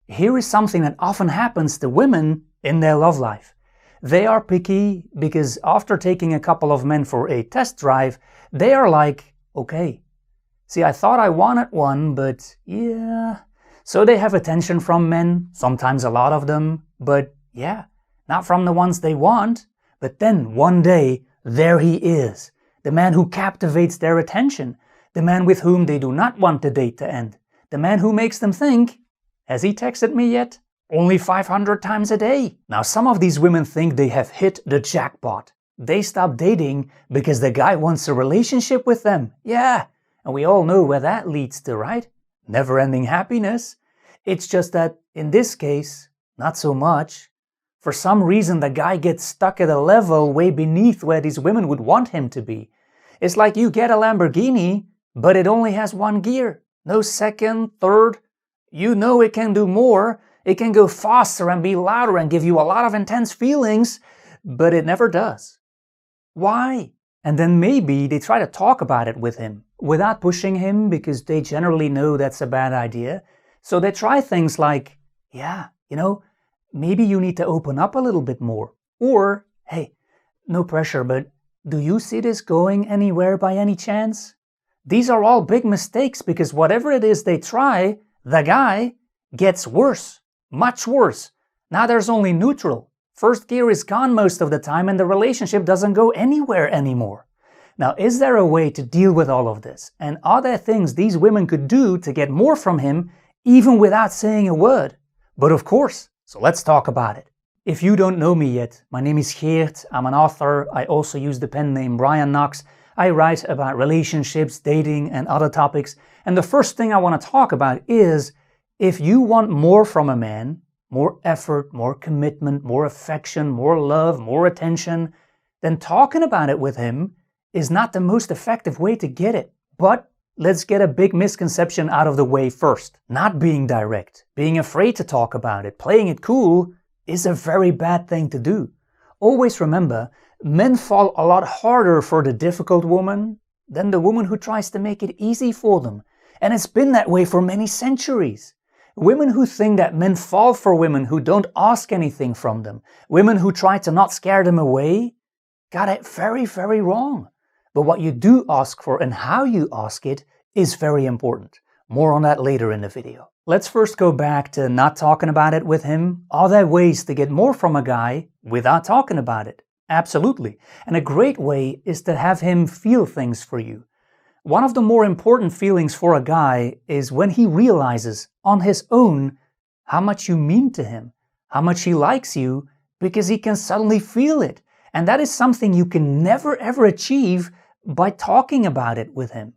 Here is something that often happens to women in their love life. They are picky because after taking a couple of men for a test drive, they are like, okay, see, I thought I wanted one, but yeah. So they have attention from men, sometimes a lot of them, but yeah, not from the ones they want. But then one day, there he is, the man who captivates their attention, the man with whom they do not want the date to end, the man who makes them think, has he texted me yet? Only 500 times a day. Now some of these women think they have hit the jackpot. They stop dating because the guy wants a relationship with them. Yeah, and we all know where that leads to, right? Never-ending happiness. It's just that in this case, not so much. For some reason the guy gets stuck at a level way beneath where these women would want him to be. It's like you get a Lamborghini, but it only has one gear. No second, third. You know it can do more. It can go faster and be louder and give you a lot of intense feelings, but it never does. Why? And then maybe they try to talk about it with him without pushing him because they generally know that's a bad idea. So they try things like, yeah, maybe you need to open up a little bit more. Or, hey, no pressure, but do you see this going anywhere by any chance? These are all big mistakes because whatever it is they try, the guy gets worse, much worse. Now there's only neutral. First gear is gone most of the time and the relationship doesn't go anywhere anymore. Now, is there a way to deal with all of this? And are there things these women could do to get more from him even without saying a word? But of course, so let's talk about it. If you don't know me yet, my name is Geert, I'm an author, I also use the pen name Brian Knox. I write about relationships, dating and other topics. And the first thing I want to talk about is, if you want more from a man, more effort, more commitment, more affection, more love, more attention, then talking about it with him is not the most effective way to get it. But let's get a big misconception out of the way first. Not being direct, being afraid to talk about it, playing it cool is a very bad thing to do. Always remember, men fall a lot harder for the difficult woman than the woman who tries to make it easy for them. And it's been that way for many centuries. Women who think that men fall for women who don't ask anything from them, women who try to not scare them away, got it very, very wrong. But what you do ask for and how you ask it is very important. More on that later in the video. Let's first go back to not talking about it with him. Are there ways to get more from a guy without talking about it? Absolutely. And a great way is to have him feel things for you. One of the more important feelings for a guy is when he realizes on his own how much you mean to him, how much he likes you, because he can suddenly feel it. And that is something you can never ever achieve by talking about it with him.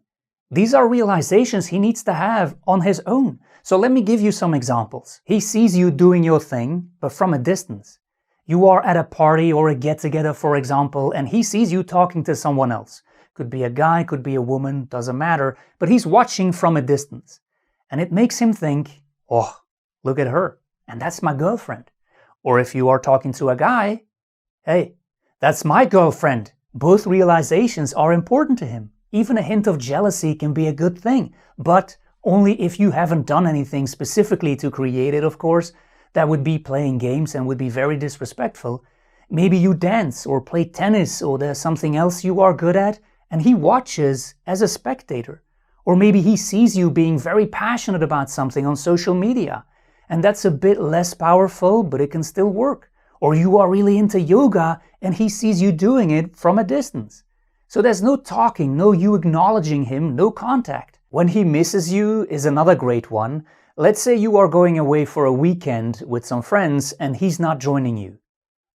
These are realizations he needs to have on his own. So let me give you some examples. He sees you doing your thing, but from a distance. You are at a party or a get-together, for example, and he sees you talking to someone else. Could be a guy, could be a woman, doesn't matter, but he's watching from a distance. And it makes him think, oh, look at her, and that's my girlfriend. Or if you are talking to a guy, hey, that's my girlfriend. Both realizations are important to him. Even a hint of jealousy can be a good thing, but only if you haven't done anything specifically to create it, of course. That would be playing games and would be very disrespectful. Maybe you dance or play tennis or there's something else you are good at and he watches as a spectator. Or maybe he sees you being very passionate about something on social media and that's a bit less powerful, but it can still work. Or you are really into yoga and he sees you doing it from a distance. So there's no talking, no you acknowledging him, no contact. When he misses you is another great one. Let's say you are going away for a weekend with some friends and he's not joining you.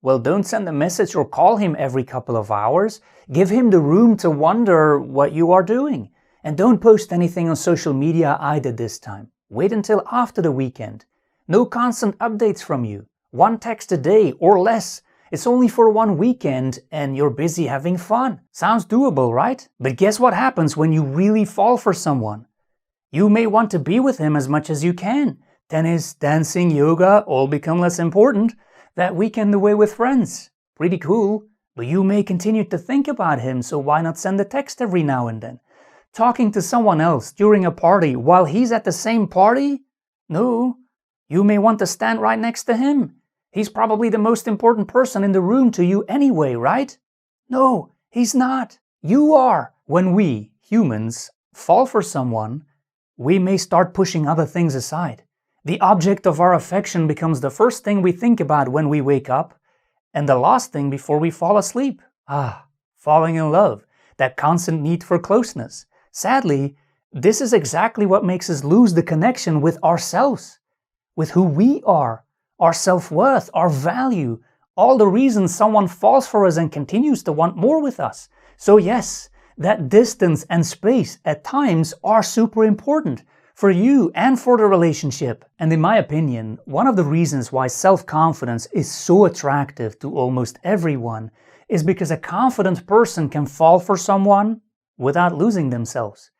Well, don't send a message or call him every couple of hours. Give him the room to wonder what you are doing. And don't post anything on social media either this time. Wait until after the weekend. No constant updates from you. One text a day or less. It's only for one weekend and you're busy having fun. Sounds doable, right? But guess what happens when you really fall for someone? You may want to be with him as much as you can. Tennis, dancing, yoga all become less important. That weekend away with friends. Pretty cool. But you may continue to think about him, so why not send a text every now and then? Talking to someone else during a party while he's at the same party? No. You may want to stand right next to him. He's probably the most important person in the room to you anyway, right? No, he's not. You are. When we, humans, fall for someone, we may start pushing other things aside. The object of our affection becomes the first thing we think about when we wake up, and the last thing before we fall asleep. Falling in love, that constant need for closeness. Sadly, this is exactly what makes us lose the connection with ourselves, with who we are, our self-worth, our value, all the reasons someone falls for us and continues to want more with us. So yes, that distance and space at times are super important for you and for the relationship. And in my opinion, one of the reasons why self-confidence is so attractive to almost everyone is because a confident person can fall for someone without losing themselves.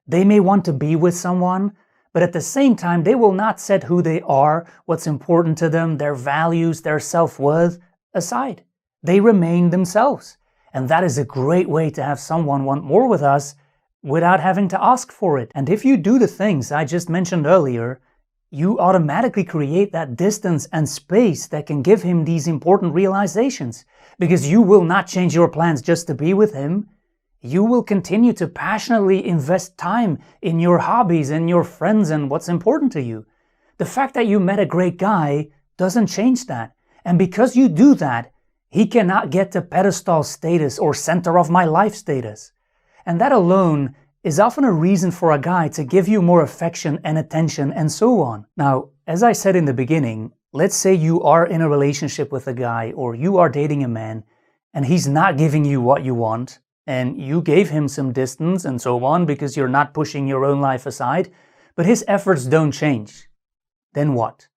They may want to be with someone, but at the same time, they will not set who they are, what's important to them, their values, their self-worth aside. They remain themselves. And that is a great way to have someone want more with us without having to ask for it. And if you do the things I just mentioned earlier, you automatically create that distance and space that can give him these important realizations. Because you will not change your plans just to be with him. You will continue to passionately invest time in your hobbies and your friends and what's important to you. The fact that you met a great guy doesn't change that. And because you do that, he cannot get to pedestal status or center of my life status. And that alone is often a reason for a guy to give you more affection and attention and so on. Now, as I said in the beginning, let's say you are in a relationship with a guy or you are dating a man and he's not giving you what you want and you gave him some distance and so on because you're not pushing your own life aside, but his efforts don't change. Then what?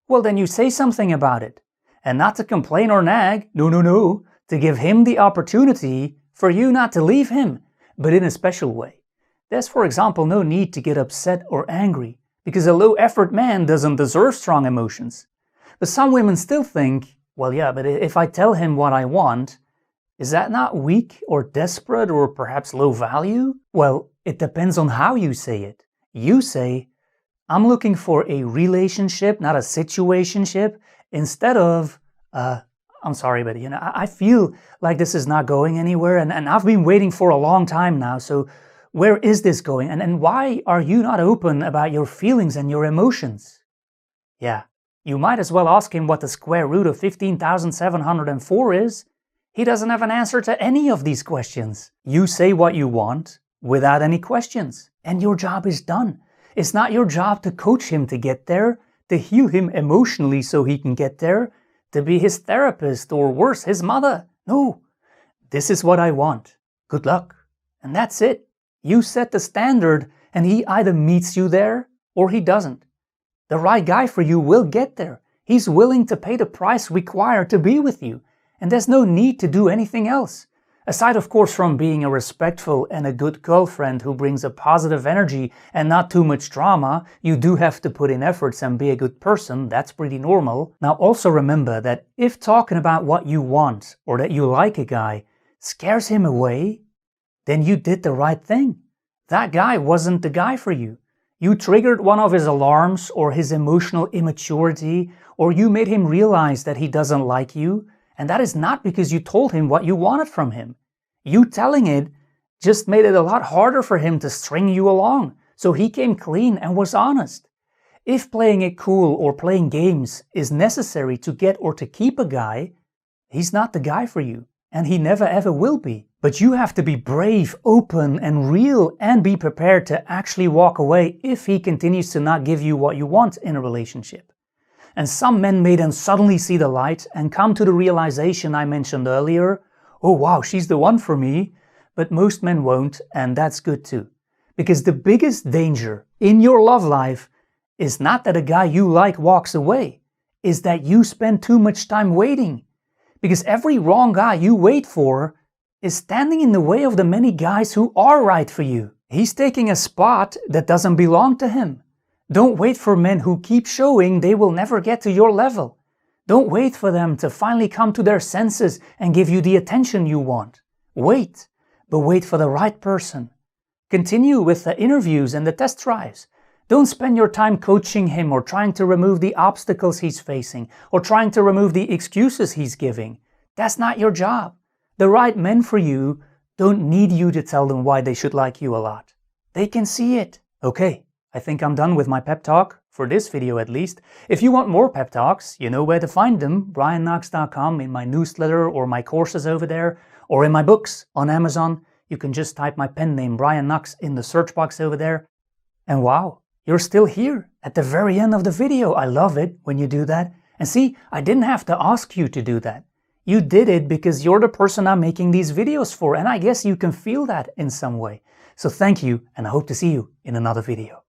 Well, then you say something about it. And not to complain or nag, no, to give him the opportunity for you not to leave him, but in a special way. There's, for example, no need to get upset or angry, because a low-effort man doesn't deserve strong emotions. But some women still think, well, yeah, but if I tell him what I want, is that not weak or desperate or perhaps low value? Well, it depends on how you say it. You say, I'm looking for a relationship, not a situationship, instead of, I'm sorry, but I feel like this is not going anywhere and I've been waiting for a long time now, so where is this going? And why are you not open about your feelings and your emotions? Yeah, you might as well ask him what the square root of 15,704 is. He doesn't have an answer to any of these questions. You say what you want without any questions, and your job is done. It's not your job to coach him to get there, to heal him emotionally so he can get there, to be his therapist or worse, his mother. No, this is what I want. Good luck. And that's it. You set the standard and he either meets you there or he doesn't. The right guy for you will get there. He's willing to pay the price required to be with you. And there's no need to do anything else. Aside, of course, from being a respectful and a good girlfriend who brings a positive energy and not too much drama, you do have to put in efforts and be a good person. That's pretty normal. Now, also remember that if talking about what you want or that you like a guy scares him away, then you did the right thing. That guy wasn't the guy for you. You triggered one of his alarms or his emotional immaturity, or you made him realize that he doesn't like you. And that is not because you told him what you wanted from him. You telling it just made it a lot harder for him to string you along. So he came clean and was honest. If playing it cool or playing games is necessary to get or to keep a guy, he's not the guy for you. And he never ever will be. But you have to be brave, open and real and be prepared to actually walk away if he continues to not give you what you want in a relationship. And some men may then suddenly see the light and come to the realization I mentioned earlier, oh wow, she's the one for me, but most men won't, and that's good too. Because the biggest danger in your love life is not that a guy you like walks away, is that you spend too much time waiting. Because every wrong guy you wait for is standing in the way of the many guys who are right for you. He's taking a spot that doesn't belong to him. Don't wait for men who keep showing they will never get to your level. Don't wait for them to finally come to their senses and give you the attention you want. Wait, but wait for the right person. Continue with the interviews and the test drives. Don't spend your time coaching him or trying to remove the obstacles he's facing or trying to remove the excuses he's giving. That's not your job. The right men for you don't need you to tell them why they should like you a lot. They can see it. Okay, I think I'm done with my pep talk, for this video at least. If you want more pep talks, you know where to find them, brianknox.com, in my newsletter or my courses over there, or in my books on Amazon. You can just type my pen name, Brian Knox, in the search box over there. And wow, you're still here at the very end of the video. I love it when you do that. And see, I didn't have to ask you to do that. You did it because you're the person I'm making these videos for, and I guess you can feel that in some way. So thank you, and I hope to see you in another video.